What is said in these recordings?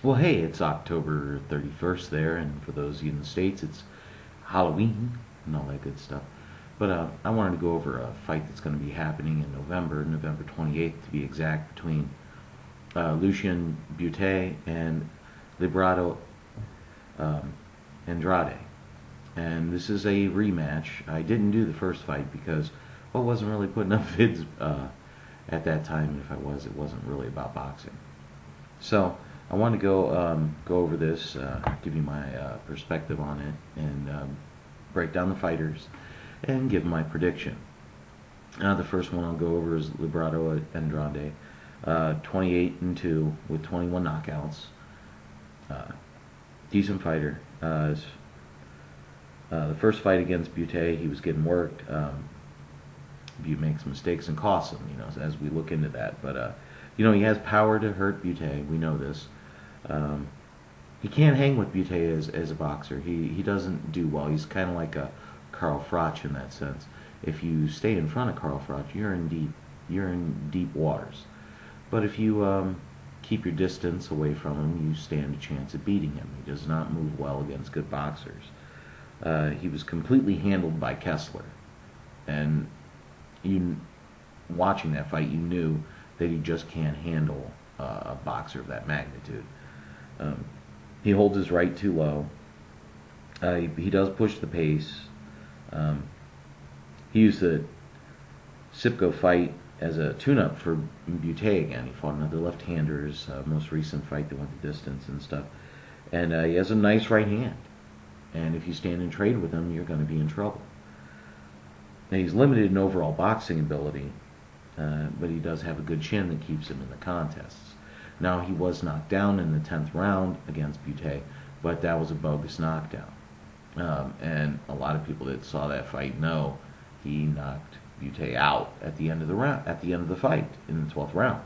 Well, hey, it's October 31st there, and for those of you in the States, it's Halloween and all that good stuff. But I wanted to go over a fight that's going to be happening in November, November 28th to be exact, between Lucien Bute and Librado um, Andrade. And this is a rematch. I didn't do the first fight because, well, I wasn't really putting up vids at that time. If I was, it wasn't really about boxing. So I want to go over this, give you my perspective on it, and break down the fighters and give my prediction. The first one I'll go over is Librado Andrade, 28-2 with 21 knockouts. Decent fighter. The first fight against Bute, he was getting worked. Bute makes mistakes and costs him, as we look into that. But he has power to hurt Bute. We know this. He can't hang with Bute as a boxer. He doesn't do well. He's kind of like a Carl Froch in that sense. If you stay in front of Carl Froch, you're in deep waters. But if you keep your distance away from him, you stand a chance at beating him. He does not move well against good boxers. He was completely handled by Kessler, and watching that fight, you knew that he just can't handle a boxer of that magnitude. He holds his right too low. He does push the pace. He used the Sipko fight as a tune-up for Bute again. He fought another left-hander, his most recent fight that went the distance and stuff. And he has a nice right hand. And if you stand and trade with him, you're going to be in trouble. Now, he's limited in overall boxing ability, but he does have a good chin that keeps him in the contests. Now, he was knocked down in the 10th round against Bute, but that was a bogus knockdown. And a lot of people that saw that fight know he knocked Bute out at the end of the fight in the 12th round.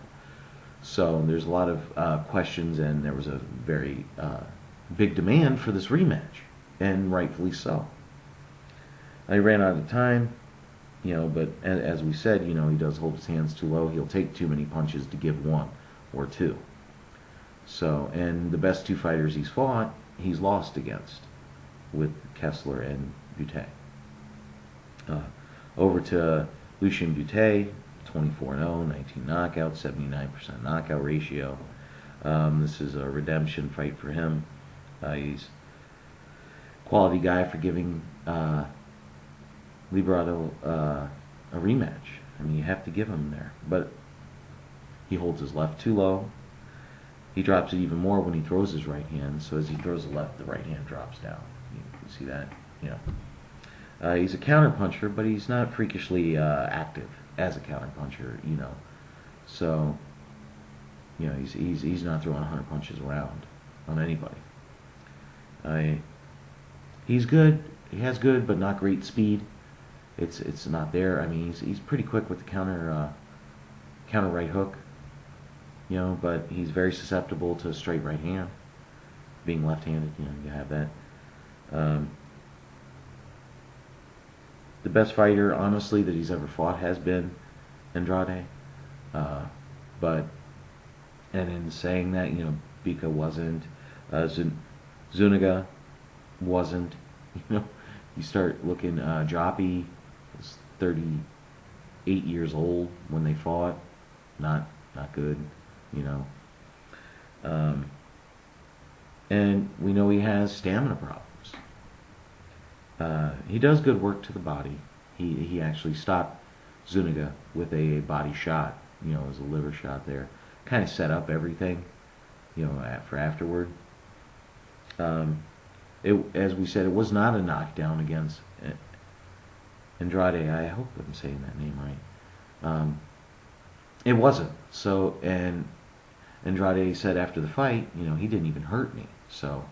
So there's a lot of questions, and there was a very big demand for this rematch, and rightfully so. I ran out of time, but as we said, he does hold his hands too low. He'll take too many punches to give one or two. So, and the best two fighters he's fought, he's lost against, with Kessler and Bute. Over to Lucien Bute, 24-0, 19 knockouts, 79% knockout ratio. This is a redemption fight for him. He's a quality guy for giving Librado a rematch. I mean, you have to give him there. But he holds his left too low. He drops it even more when he throws his right hand. So as he throws the left, the right hand drops down. You see that? He's a counterpuncher, but he's not freakishly active as a counterpuncher. So he's not throwing 100 punches around on anybody. He's good. He has good, but not great speed. It's not there. I mean, he's pretty quick with the counter right hook. But he's very susceptible to a straight right hand. Being left-handed, you have that. The best fighter, honestly, that he's ever fought has been Andrade. And in saying that, Bika wasn't, Zuniga wasn't. You start looking. Joppy was 38 years old when they fought. Not good. And we know he has stamina problems. He does good work to the body. He actually stopped Zuniga with a body shot. As a liver shot there. Kind of set up everything. For afterward. As we said, it was not a knockdown against Andrade. I hope I'm saying that name right. It wasn't. So, and Andrade said after the fight, he didn't even hurt me. So,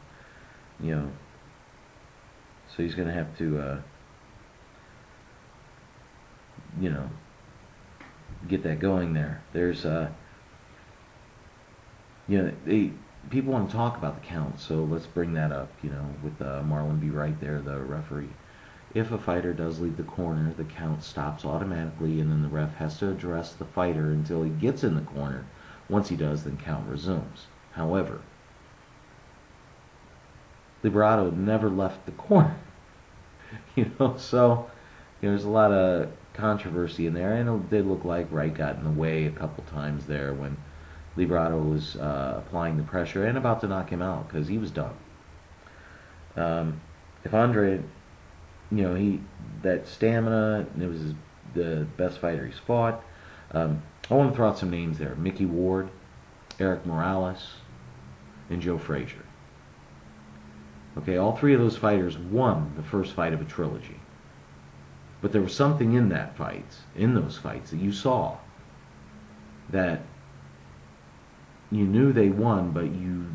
so he's going to have to, get that going there. There's, people want to talk about the count, so let's bring that up, with Marlon B. Wright there, the referee. If a fighter does leave the corner, the count stops automatically, and then the ref has to address the fighter until he gets in the corner. Once he does, then count resumes. However, Liberato never left the corner. So there's a lot of controversy in there, and it did look like Wright got in the way a couple times there when Liberato was applying the pressure and about to knock him out because he was done. If Andre, that stamina, it was the best fighter he's fought. I want to throw out some names there: Mickey Ward, Eric Morales, and Joe Frazier. Okay, all three of those fighters won the first fight of a trilogy. But there was something in those fights that you saw that you knew they won, but you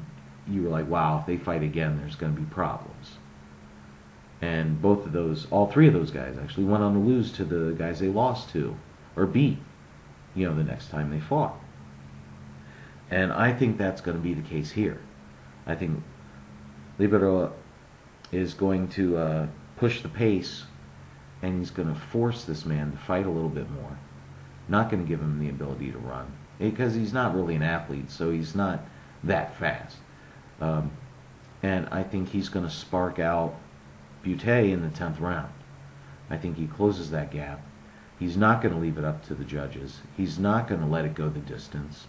were like, wow, if they fight again, there's going to be problems. And all three of those guys actually went on to lose to the guys they lost to or beat, the next time they fought. And I think that's going to be the case here. I think Libero is going to push the pace, and he's going to force this man to fight a little bit more. Not going to give him the ability to run, because he's not really an athlete, so he's not that fast. And I think he's going to spark out Bute in the 10th round. I think he closes that gap. He's not going to leave it up to the judges. He's not going to let it go the distance.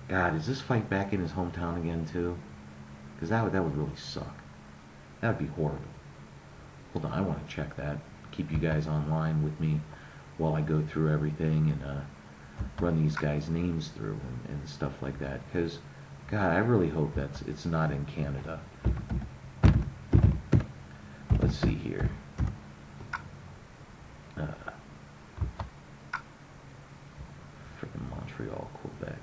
God, is this fight back in his hometown again too? Because that would really suck. That would be horrible. Hold on, I want to check that. Keep you guys online with me while I go through everything and run these guys' names through and stuff like that. Because, God, I really hope it's not in Canada. Let's see here. Freaking Montreal, Quebec.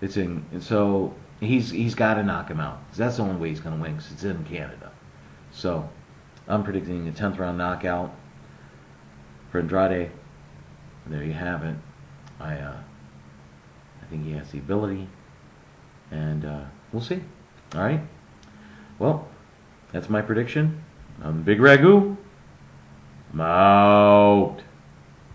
It's in, so he's got to knock him out. That's the only way he's going to win, because it's in Canada. So I'm predicting a 10th round knockout for Andrade. There you have it. I think he has the ability, and we'll see. All right. Well, that's my prediction. I'm Bigragu. I'm out.